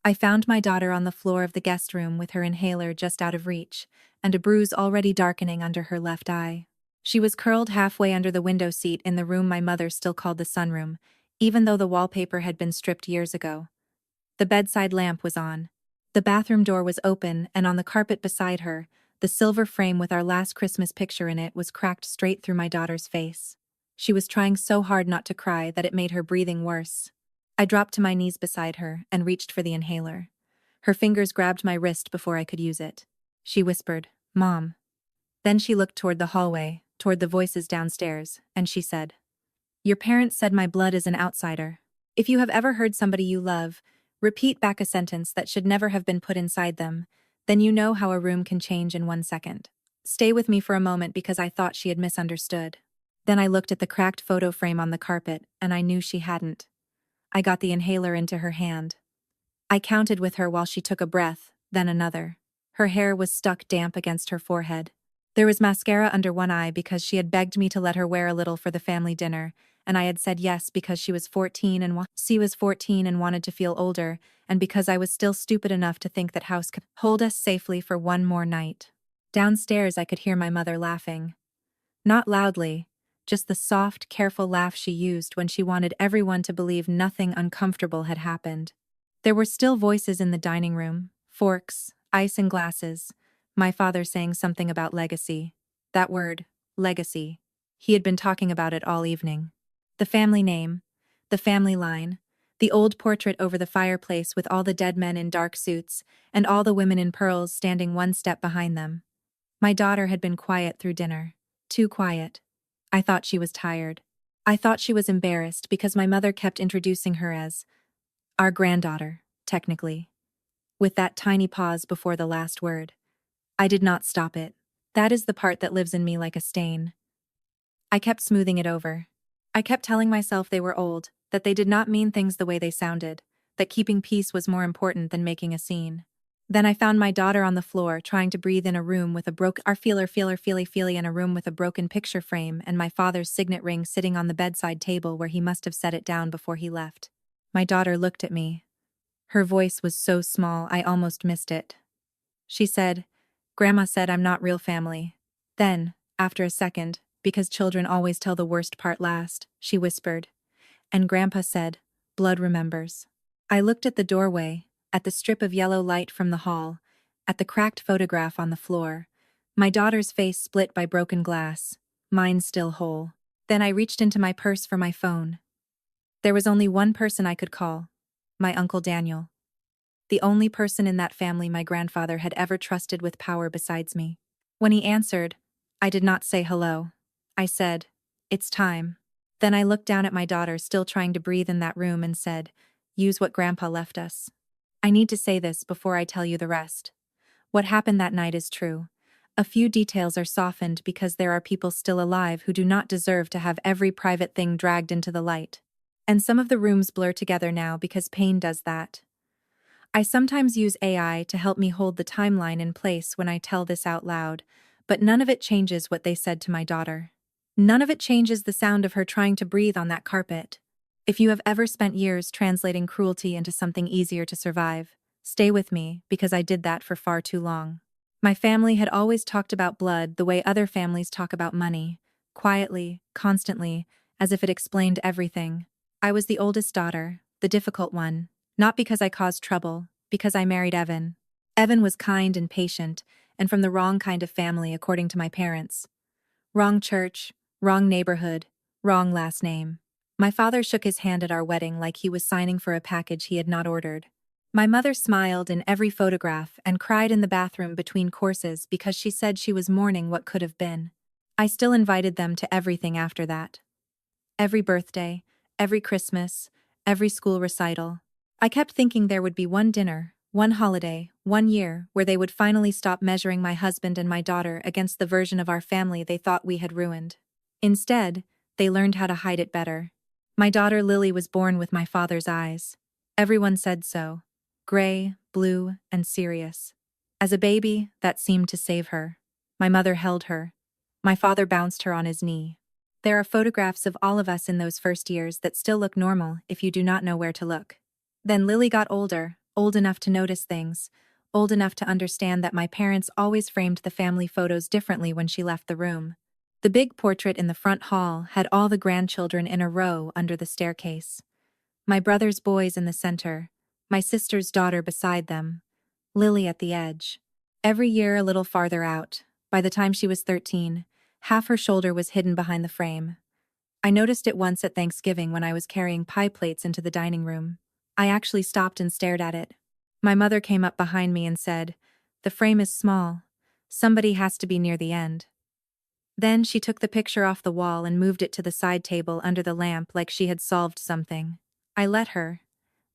I found my daughter on the floor of the guest room with her inhaler just out of reach, and a bruise already darkening under her left eye. She was curled halfway under the window seat in the room my mother still called the sunroom, even though the wallpaper had been stripped years ago. The bedside lamp was on. The bathroom door was open, and on the carpet beside her, the silver frame with our last Christmas picture in it was cracked straight through my daughter's face. She was trying so hard not to cry that it made her breathing worse. I dropped to my knees beside her and reached for the inhaler. Her fingers grabbed my wrist before I could use it. She whispered, "Mom." Then she looked toward the hallway, toward the voices downstairs, and she said, "Your parents said my blood is an outsider. If you have ever heard somebody you love repeat back a sentence that should never have been put inside them, then you know how a room can change in 1 second. Stay with me for a moment because I thought she had misunderstood." Then I looked at the cracked photo frame on the carpet, and I knew she hadn't. I got the inhaler into her hand. I counted with her while she took a breath, then another. Her hair was stuck damp against her forehead. There was mascara under one eye because she had begged me to let her wear a little for the family dinner, and I had said yes because she was 14 and wanted to feel older, and because I was still stupid enough to think that house could hold us safely for one more night. Downstairs I could hear my mother laughing. Not loudly, just the soft, careful laugh she used when she wanted everyone to believe nothing uncomfortable had happened. There were still voices in the dining room, forks, ice and glasses, my father saying something about legacy. That word, legacy. He had been talking about it all evening. The family name, the family line, the old portrait over the fireplace with all the dead men in dark suits, and all the women in pearls standing one step behind them. My daughter had been quiet through dinner. Too quiet. I thought she was tired. I thought she was embarrassed because my mother kept introducing her as our granddaughter, technically. With that tiny pause before the last word. I did not stop it. That is the part that lives in me like a stain. I kept smoothing it over. I kept telling myself they were old, that they did not mean things the way they sounded, that keeping peace was more important than making a scene. Then I found my daughter on the floor trying to breathe in a room with a in a room with a broken picture frame and my father's signet ring sitting on the bedside table where he must have set it down before he left. My daughter looked at me. Her voice was so small I almost missed it. She said, "Grandma said I'm not real family." Then, after a second, because children always tell the worst part last, she whispered, "And Grandpa said, blood remembers." I looked at the doorway, at the strip of yellow light from the hall, at the cracked photograph on the floor, my daughter's face split by broken glass, mine still whole. Then I reached into my purse for my phone. There was only one person I could call, my Uncle Daniel. The only person in that family my grandfather had ever trusted with power besides me. When he answered, I did not say hello. I said, "It's time." Then I looked down at my daughter still trying to breathe in that room and said, "Use what Grandpa left us." I need to say this before I tell you the rest. What happened that night is true. A few details are softened because there are people still alive who do not deserve to have every private thing dragged into the light. And some of the rooms blur together now because pain does that. I sometimes use AI to help me hold the timeline in place when I tell this out loud, but none of it changes what they said to my daughter. None of it changes the sound of her trying to breathe on that carpet. If you have ever spent years translating cruelty into something easier to survive, stay with me because I did that for far too long. My family had always talked about blood the way other families talk about money, quietly, constantly, as if it explained everything. I was the oldest daughter, the difficult one, not because I caused trouble, because I married Evan. Evan was kind and patient, and from the wrong kind of family according to my parents. Wrong church, wrong neighborhood, wrong last name. My father shook his hand at our wedding like he was signing for a package he had not ordered. My mother smiled in every photograph and cried in the bathroom between courses because she said she was mourning what could have been. I still invited them to everything after that. Every birthday, every Christmas, every school recital. I kept thinking there would be one dinner, one holiday, one year, where they would finally stop measuring my husband and my daughter against the version of our family they thought we had ruined. Instead, they learned how to hide it better. My daughter Lily was born with my father's eyes. Everyone said so. Gray, blue, and serious. As a baby, that seemed to save her. My mother held her. My father bounced her on his knee. There are photographs of all of us in those first years that still look normal if you do not know where to look. Then Lily got older, old enough to notice things, old enough to understand that my parents always framed the family photos differently when she left the room. The big portrait in the front hall had all the grandchildren in a row under the staircase. My brother's boys in the center, my sister's daughter beside them, Lily at the edge. Every year a little farther out, by the time she was 13, half her shoulder was hidden behind the frame. I noticed it once at Thanksgiving when I was carrying pie plates into the dining room. I actually stopped and stared at it. My mother came up behind me and said, "The frame is small. Somebody has to be near the end." Then she took the picture off the wall and moved it to the side table under the lamp like she had solved something. I let her.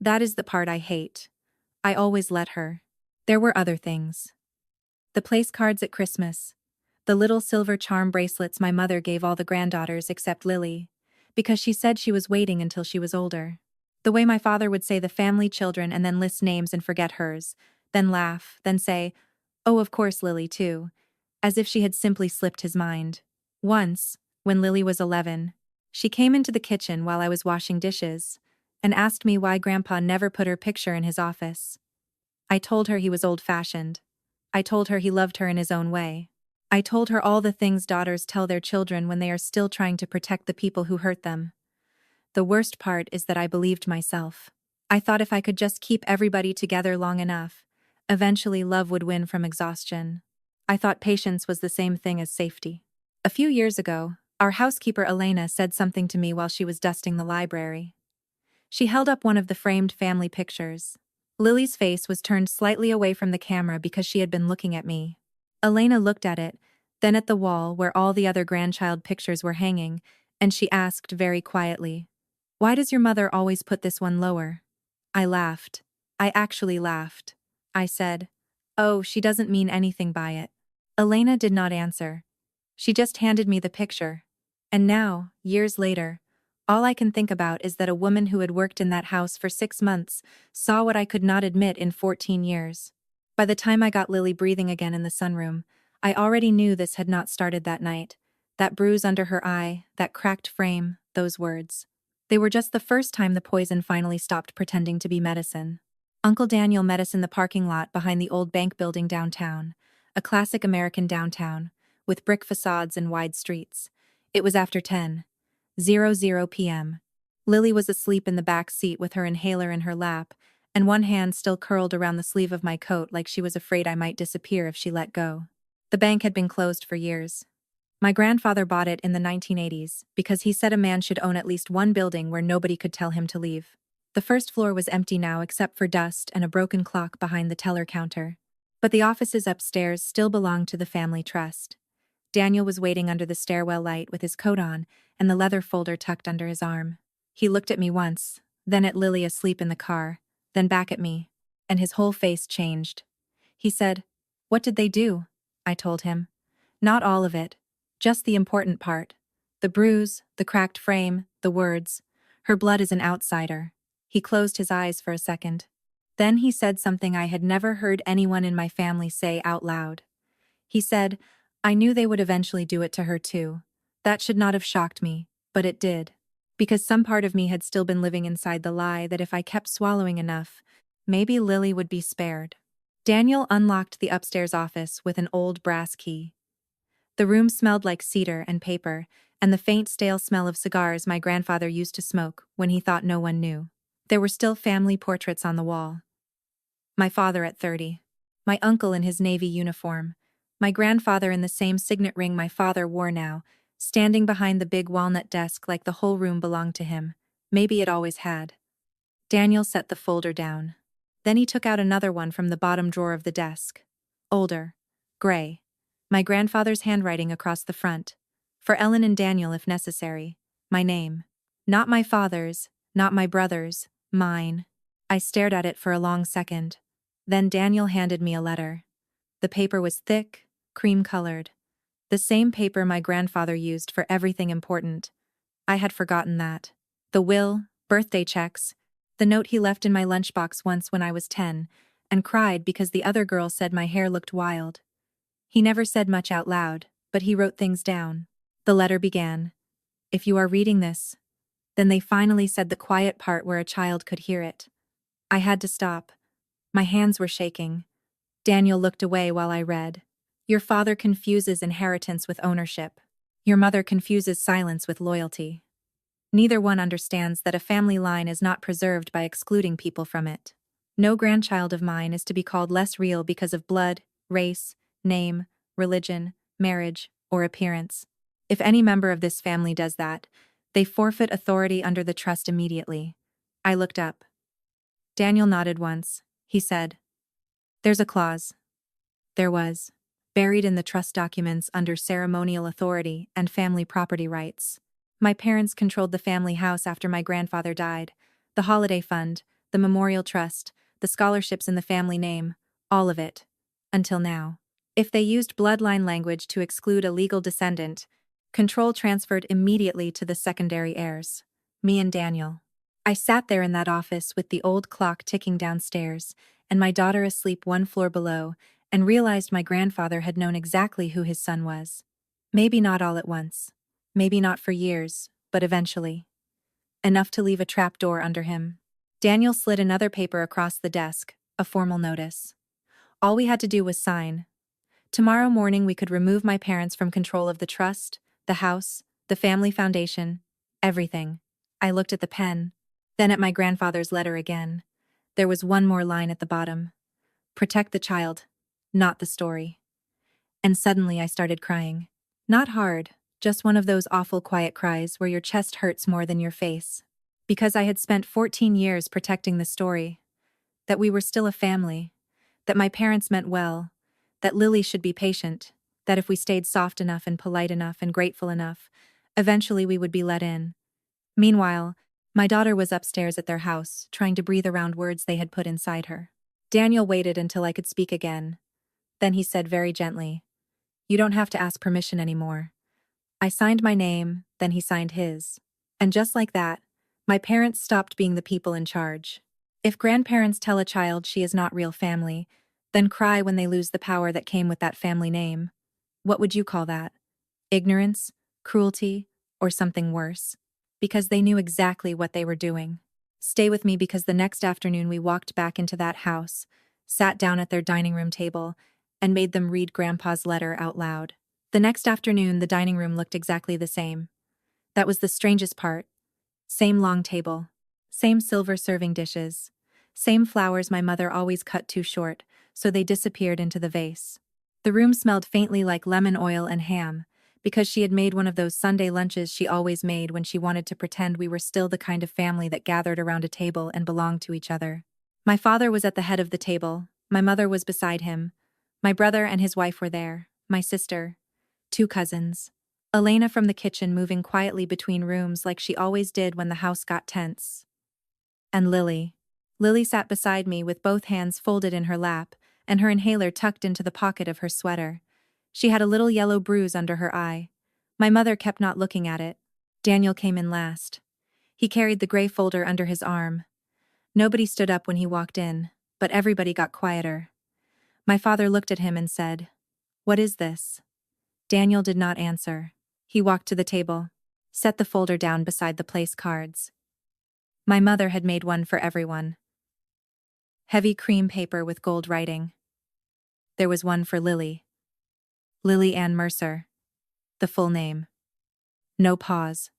That is the part I hate. I always let her. There were other things. The place cards at Christmas. The little silver charm bracelets my mother gave all the granddaughters except Lily, because she said she was waiting until she was older. The way my father would say the family children and then list names and forget hers, then laugh, then say, "Oh, of course Lily too," as if she had simply slipped his mind. Once, when Lily was 11, she came into the kitchen while I was washing dishes and asked me why Grandpa never put her picture in his office. I told her he was old-fashioned. I told her he loved her in his own way. I told her all the things daughters tell their children when they are still trying to protect the people who hurt them. The worst part is that I believed myself. I thought if I could just keep everybody together long enough, eventually love would win from exhaustion. I thought patience was the same thing as safety. A few years ago, our housekeeper Elena said something to me while she was dusting the library. She held up one of the framed family pictures. Lily's face was turned slightly away from the camera because she had been looking at me. Elena looked at it, then at the wall where all the other grandchild pictures were hanging, and she asked very quietly, "Why does your mother always put this one lower?" I laughed. I actually laughed. I said, "Oh, she doesn't mean anything by it." Elena did not answer. She just handed me the picture. And now, years later, all I can think about is that a woman who had worked in that house for 6 months saw what I could not admit in 14 years. By the time I got Lily breathing again in the sunroom, I already knew this had not started that night. That bruise under her eye, that cracked frame, those words. They were just the first time the poison finally stopped pretending to be medicine. Uncle Daniel met us in the parking lot behind the old bank building downtown, a classic American downtown, with brick facades and wide streets. It was after 10:00 p.m. Lily was asleep in the back seat with her inhaler in her lap, and one hand still curled around the sleeve of my coat like she was afraid I might disappear if she let go. The bank had been closed for years. My grandfather bought it in the 1980s because he said a man should own at least one building where nobody could tell him to leave. The first floor was empty now except for dust and a broken clock behind the teller counter. But the offices upstairs still belonged to the family trust. Daniel was waiting under the stairwell light with his coat on and the leather folder tucked under his arm. He looked at me once, then at Lily asleep in the car, then back at me, and his whole face changed. He said, "What did they do?" I told him. "Not all of it. Just the important part. The bruise, the cracked frame, the words. Her blood is an outsider." He closed his eyes for a second. Then he said something I had never heard anyone in my family say out loud. He said, "I knew they would eventually do it to her too." That should not have shocked me, but it did. Because some part of me had still been living inside the lie that if I kept swallowing enough, maybe Lily would be spared. Daniel unlocked the upstairs office with an old brass key. The room smelled like cedar and paper, and the faint stale smell of cigars my grandfather used to smoke when he thought no one knew. There were still family portraits on the wall. My father at 30. My uncle in his Navy uniform. My grandfather in the same signet ring my father wore now, standing behind the big walnut desk like the whole room belonged to him. Maybe it always had. Daniel set the folder down. Then he took out another one from the bottom drawer of the desk. Older. Gray. My grandfather's handwriting across the front. For Ellen and Daniel if necessary. My name. Not my father's, not my brother's, mine. I stared at it for a long second. Then Daniel handed me a letter. The paper was thick, cream-colored. The same paper my grandfather used for everything important. I had forgotten that. The will, birthday checks, the note he left in my lunchbox once when I was 10, and cried because the other girl said my hair looked wild. He never said much out loud, but he wrote things down. The letter began, "If you are reading this," then they finally said the quiet part where a child could hear it. I had to stop. My hands were shaking. Daniel looked away while I read. Your father confuses inheritance with ownership. Your mother confuses silence with loyalty. Neither one understands that a family line is not preserved by excluding people from it. No grandchild of mine is to be called less real because of blood, race, name, religion, marriage, or appearance. If any member of this family does that, they forfeit authority under the trust immediately. I looked up. Daniel nodded once. He said, "There's a clause." There was, buried in the trust documents under ceremonial authority and family property rights. My parents controlled the family house after my grandfather died, the holiday fund, the memorial trust, the scholarships in the family name, all of it. Until now. If they used bloodline language to exclude a legal descendant, control transferred immediately to the secondary heirs. Me and Daniel. I sat there in that office with the old clock ticking downstairs, and my daughter asleep one floor below, and realized my grandfather had known exactly who his son was. Maybe not all at once. Maybe not for years, but eventually. Enough to leave a trap door under him. Daniel slid another paper across the desk, a formal notice. All we had to do was sign. Tomorrow morning we could remove my parents from control of the trust, the house, the family foundation, everything. I looked at the pen, then at my grandfather's letter again. There was one more line at the bottom. Protect the child, not the story. And suddenly I started crying. Not hard, just one of those awful quiet cries where your chest hurts more than your face. Because I had spent 14 years protecting the story. That we were still a family. That my parents meant well. That Lily should be patient. That if we stayed soft enough and polite enough and grateful enough, eventually we would be let in. Meanwhile, my daughter was upstairs at their house, trying to breathe around words they had put inside her. Daniel waited until I could speak again. Then he said very gently, "You don't have to ask permission anymore." I signed my name, then he signed his. And just like that, my parents stopped being the people in charge. If grandparents tell a child she is not real family, then cry when they lose the power that came with that family name, what would you call that? Ignorance, cruelty, or something worse? Because they knew exactly what they were doing. Stay with me because the next afternoon we walked back into that house, sat down at their dining room table, and made them read Grandpa's letter out loud. The next afternoon the dining room looked exactly the same. That was the strangest part. Same long table. Same silver serving dishes. Same flowers my mother always cut too short, so they disappeared into the vase. The room smelled faintly like lemon oil and ham, because she had made one of those Sunday lunches she always made when she wanted to pretend we were still the kind of family that gathered around a table and belonged to each other. My father was at the head of the table, my mother was beside him, my brother and his wife were there, my sister, 2 cousins. Elena from the kitchen moving quietly between rooms like she always did when the house got tense. And Lily. Lily sat beside me with both hands folded in her lap, and her inhaler tucked into the pocket of her sweater. She had a little yellow bruise under her eye. My mother kept not looking at it. Daniel came in last. He carried the gray folder under his arm. Nobody stood up when he walked in, but everybody got quieter. My father looked at him and said, "What is this?" Daniel did not answer. He walked to the table, set the folder down beside the place cards. My mother had made one for everyone. Heavy cream paper with gold writing. There was one for Lily. Lily Ann Mercer. The full name. No pause.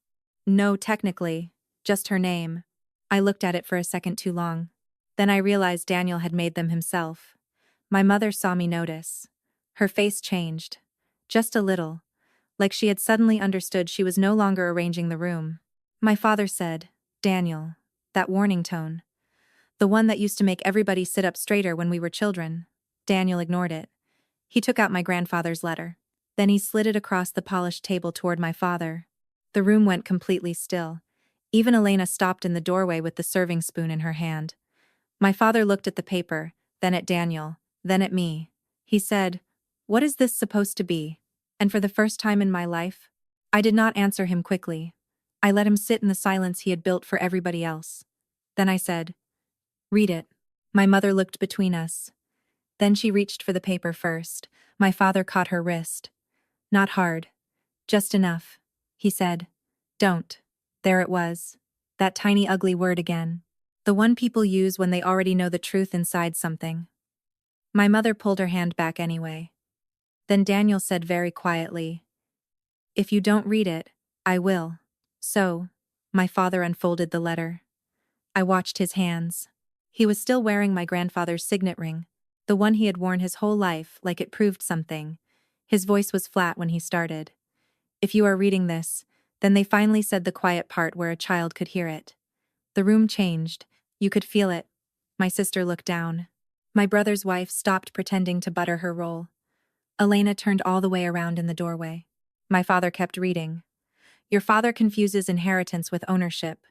No, technically, just her name. I looked at it for a second too long. Then I realized Daniel had made them himself. My mother saw me notice. Her face changed. Just a little. Like she had suddenly understood she was no longer arranging the room. My father said, "Daniel." That warning tone. The one that used to make everybody sit up straighter when we were children. Daniel ignored it. He took out my grandfather's letter. Then he slid it across the polished table toward my father. The room went completely still. Even Elena stopped in the doorway with the serving spoon in her hand. My father looked at the paper, then at Daniel, then at me. He said, "What is this supposed to be?" And for the first time in my life, I did not answer him quickly. I let him sit in the silence he had built for everybody else. Then I said, "Read it." My mother looked between us. Then she reached for the paper first. My father caught her wrist. "Not hard. Just enough," he said. "Don't." There it was. That tiny ugly word again. The one people use when they already know the truth inside something. My mother pulled her hand back anyway. Then Daniel said very quietly, "If you don't read it, I will." So, my father unfolded the letter. I watched his hands. He was still wearing my grandfather's signet ring, the one he had worn his whole life, like it proved something. His voice was flat when he started. "If you are reading this," then they finally said the quiet part where a child could hear it. The room changed. You could feel it. My sister looked down. My brother's wife stopped pretending to butter her roll. Elena turned all the way around in the doorway. My father kept reading. "Your father confuses inheritance with ownership.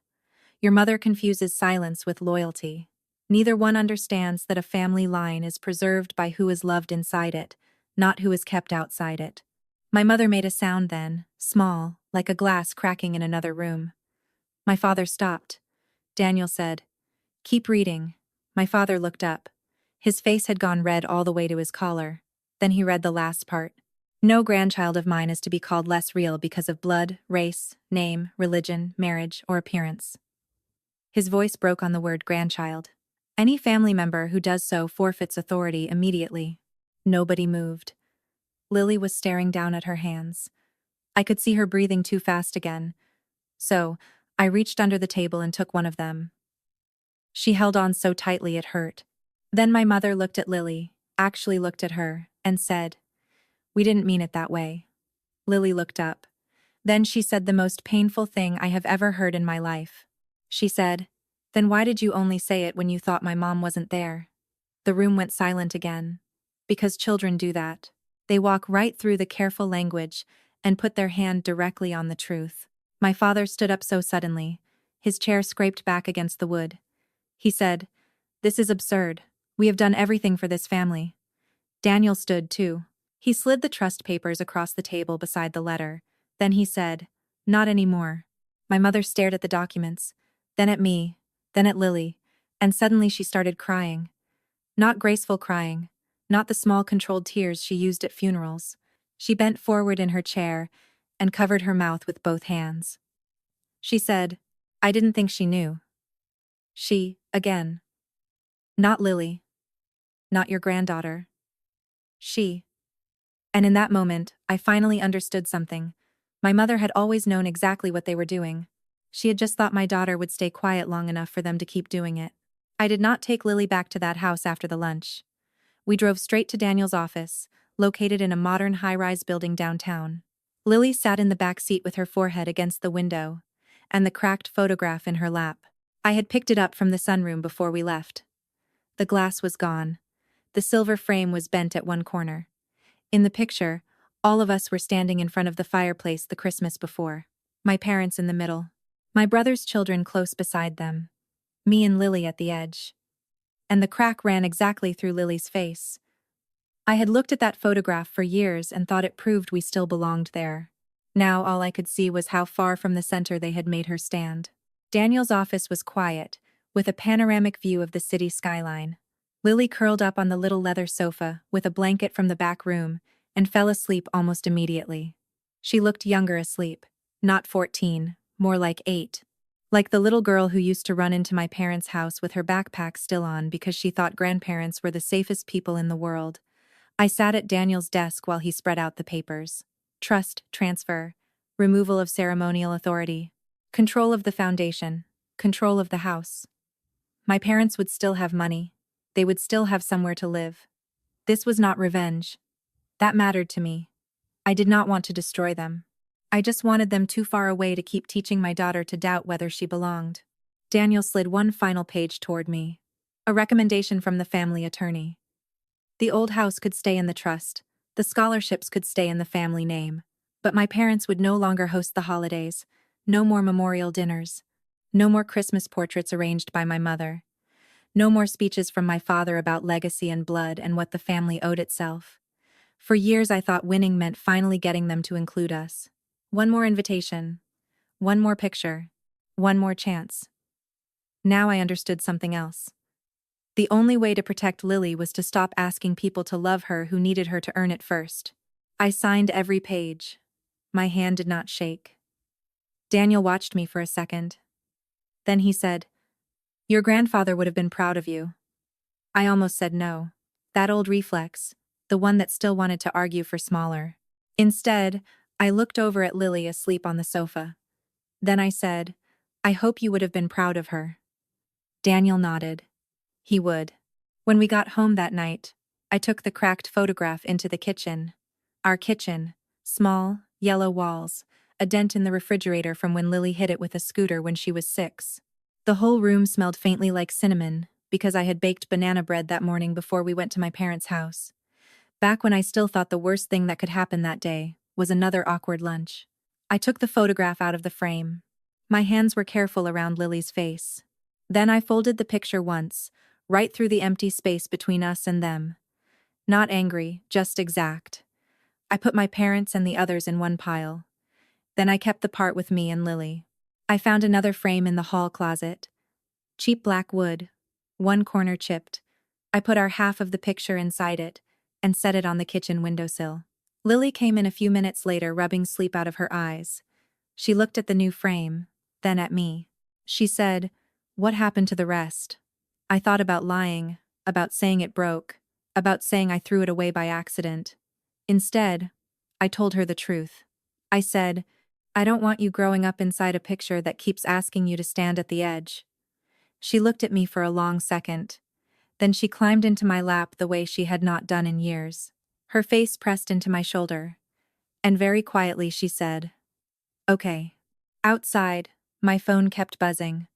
Your mother confuses silence with loyalty. Neither one understands that a family line is preserved by who is loved inside it, not who is kept outside it." My mother made a sound then, small, like a glass cracking in another room. My father stopped. Daniel said, "Keep reading." My father looked up. His face had gone red all the way to his collar. Then he read the last part. "No grandchild of mine is to be called less real because of blood, race, name, religion, marriage, or appearance." His voice broke on the word grandchild. "Any family member who does so forfeits authority immediately." Nobody moved. Lily was staring down at her hands. I could see her breathing too fast again. So, I reached under the table and took one of them. She held on so tightly it hurt. Then my mother looked at Lily, actually looked at her, and said, "We didn't mean it that way." Lily looked up. Then she said the most painful thing I have ever heard in my life. She said, "Then why did you only say it when you thought my mom wasn't there?" The room went silent again. Because children do that. They walk right through the careful language and put their hand directly on the truth. My father stood up so suddenly. His chair scraped back against the wood. He said, "This is absurd. We have done everything for this family." Daniel stood too. He slid the trust papers across the table beside the letter. Then he said, "Not anymore." My mother stared at the documents, then at me, then at Lily, and suddenly she started crying. Not graceful crying, not the small controlled tears she used at funerals. She bent forward in her chair and covered her mouth with both hands. She said, "I didn't think she knew." She, again. Not Lily. Not your granddaughter. She. And in that moment, I finally understood something. My mother had always known exactly what they were doing. She had just thought my daughter would stay quiet long enough for them to keep doing it. I did not take Lily back to that house after the lunch. We drove straight to Daniel's office, located in a modern high-rise building downtown. Lily sat in the back seat with her forehead against the window, and the cracked photograph in her lap. I had picked it up from the sunroom before we left. The glass was gone. The silver frame was bent at one corner. In the picture, all of us were standing in front of the fireplace the Christmas before. My parents in the middle. My brother's children close beside them. Me and Lily at the edge. And the crack ran exactly through Lily's face. I had looked at that photograph for years and thought it proved we still belonged there. Now all I could see was how far from the center they had made her stand. Daniel's office was quiet, with a panoramic view of the city skyline. Lily curled up on the little leather sofa with a blanket from the back room and fell asleep almost immediately. She looked younger asleep, not 14, more like 8. Like the little girl who used to run into my parents' house with her backpack still on because she thought grandparents were the safest people in the world. I sat at Daniel's desk while he spread out the papers. Trust, transfer, removal of ceremonial authority, control of the foundation, control of the house. My parents would still have money. They would still have somewhere to live. This was not revenge. That mattered to me. I did not want to destroy them. I just wanted them too far away to keep teaching my daughter to doubt whether she belonged. Daniel slid one final page toward me. A recommendation from the family attorney. The old house could stay in the trust. The scholarships could stay in the family name. But my parents would no longer host the holidays. No more memorial dinners. No more Christmas portraits arranged by my mother. No more speeches from my father about legacy and blood and what the family owed itself. For years I thought winning meant finally getting them to include us. One more invitation. One more picture. One more chance. Now I understood something else. The only way to protect Lily was to stop asking people to love her who needed her to earn it first. I signed every page. My hand did not shake. Daniel watched me for a second. Then he said, Your grandfather would have been proud of you. I almost said no. That old reflex, the one that still wanted to argue for smaller. Instead, I looked over at Lily asleep on the sofa. Then I said, I hope you would have been proud of her. Daniel nodded. He would. When we got home that night, I took the cracked photograph into the kitchen. Our kitchen, small, yellow walls, a dent in the refrigerator from when Lily hit it with a scooter when she was 6. The whole room smelled faintly like cinnamon, because I had baked banana bread that morning before we went to my parents' house. Back when I still thought the worst thing that could happen that day was another awkward lunch. I took the photograph out of the frame. My hands were careful around Lily's face. Then I folded the picture once, right through the empty space between us and them. Not angry, just exact. I put my parents and the others in one pile. Then I kept the part with me and Lily. I found another frame in the hall closet. Cheap black wood, one corner chipped. I put our half of the picture inside it and set it on the kitchen windowsill. Lily came in a few minutes later, rubbing sleep out of her eyes. She looked at the new frame, then at me. She said, "What happened to the rest?" I thought about lying, about saying it broke, about saying I threw it away by accident. Instead, I told her the truth. I said, I don't want you growing up inside a picture that keeps asking you to stand at the edge. She looked at me for a long second. Then she climbed into my lap the way she had not done in years. Her face pressed into my shoulder. And very quietly she said, "Okay." Outside, my phone kept buzzing.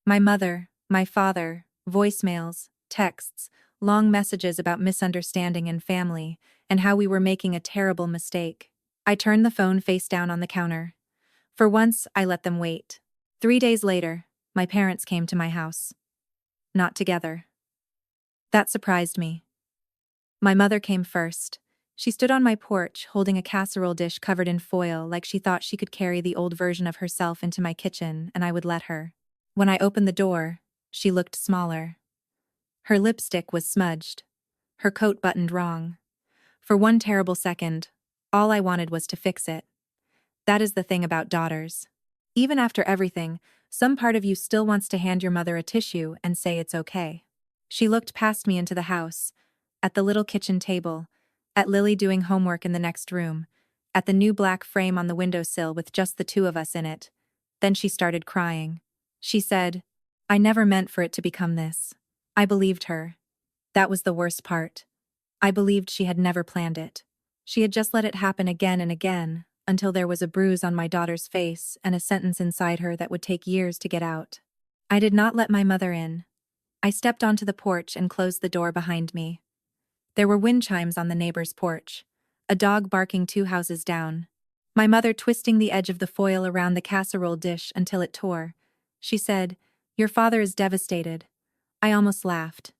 My mother, my father, voicemails, texts, long messages about misunderstanding and family, and how we were making a terrible mistake. I turned the phone face down on the counter. For once, I let them wait. 3 days later, my parents came to my house. Not together. That surprised me. My mother came first. She stood on my porch, holding a casserole dish covered in foil like she thought she could carry the old version of herself into my kitchen and I would let her. When I opened the door, she looked smaller. Her lipstick was smudged. Her coat buttoned wrong. For one terrible second, all I wanted was to fix it. That is the thing about daughters. Even after everything, some part of you still wants to hand your mother a tissue and say it's okay. She looked past me into the house, at the little kitchen table, at Lily doing homework in the next room, at the new black frame on the windowsill with just the two of us in it. Then she started crying. She said, "I never meant for it to become this." I believed her. That was the worst part. I believed she had never planned it. She had just let it happen again and again, until there was a bruise on my daughter's face and a sentence inside her that would take years to get out. I did not let my mother in. I stepped onto the porch and closed the door behind me. There were wind chimes on the neighbor's porch, a dog barking 2 houses down. My mother twisting the edge of the foil around the casserole dish until it tore. She said, "Your father is devastated." I almost laughed.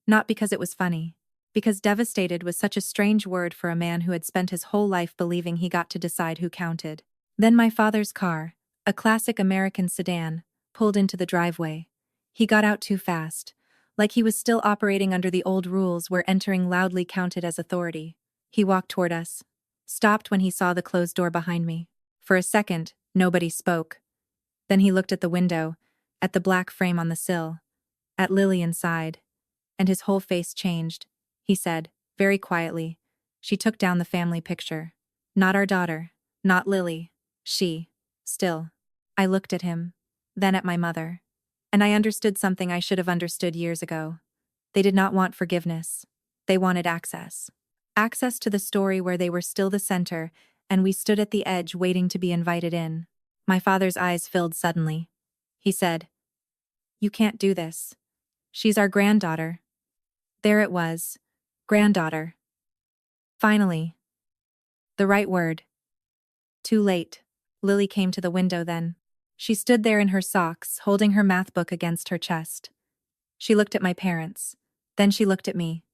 Not because it was funny. Because devastated was such a strange word for a man who had spent his whole life believing he got to decide who counted. Then my father's car, a classic American sedan, pulled into the driveway. He got out too fast, like he was still operating under the old rules where entering loudly counted as authority. He walked toward us, stopped when he saw the closed door behind me. For a second, nobody spoke. Then he looked at the window, at the black frame on the sill, at Lily inside, and his whole face changed. He said, very quietly, "She took down the family picture. Not our daughter, not Lily. She. Still." I looked at him, then at my mother. And I understood something I should have understood years ago. They did not want forgiveness. They wanted access. Access to the story where they were still the center, and we stood at the edge waiting to be invited in. My father's eyes filled suddenly. He said, "You can't do this. She's our granddaughter." There it was. Granddaughter. Finally. The right word. Too late. Lily came to the window then. She stood there in her socks, holding her math book against her chest. She looked at my parents. Then she looked at me.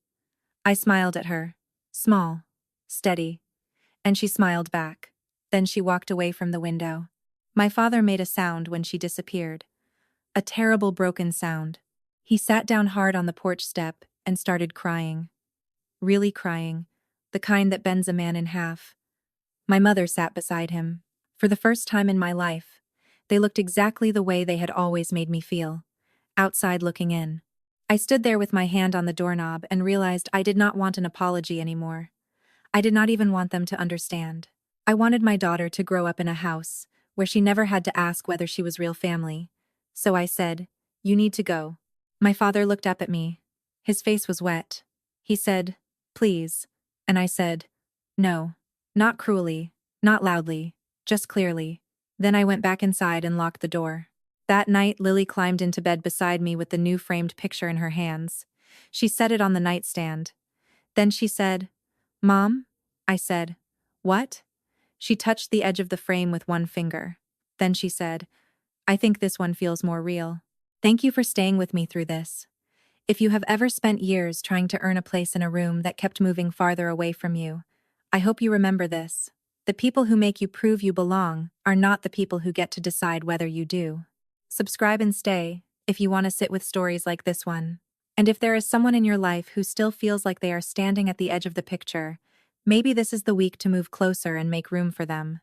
I smiled at her. Small. Steady. And she smiled back. Then she walked away from the window. My father made a sound when she disappeared. A terrible broken sound. He sat down hard on the porch step and started crying. Really crying. The kind that bends a man in half. My mother sat beside him. For the first time in my life, they looked exactly the way they had always made me feel. outside looking in. I stood there with my hand on the doorknob and realized I did not want an apology anymore. I did not even want them to understand. I wanted my daughter to grow up in a house where she never had to ask whether she was real family. So I said, "You need to go." My father looked up at me. His face was wet. He said, "Please." And I said, "No." Not cruelly, not loudly, just clearly. Then I went back inside and locked the door. That night, Lily climbed into bed beside me with the new framed picture in her hands. She set it on the nightstand. Then she said, "Mom?" I said, "What?" She touched the edge of the frame with one finger. Then she said, "I think this one feels more real. Thank you for staying with me through this. If you have ever spent years trying to earn a place in a room that kept moving farther away from you, I hope you remember this. The people who make you prove you belong are not the people who get to decide whether you do." Subscribe and stay if you want to sit with stories like this one. And if there is someone in your life who still feels like they are standing at the edge of the picture, maybe this is the week to move closer and make room for them.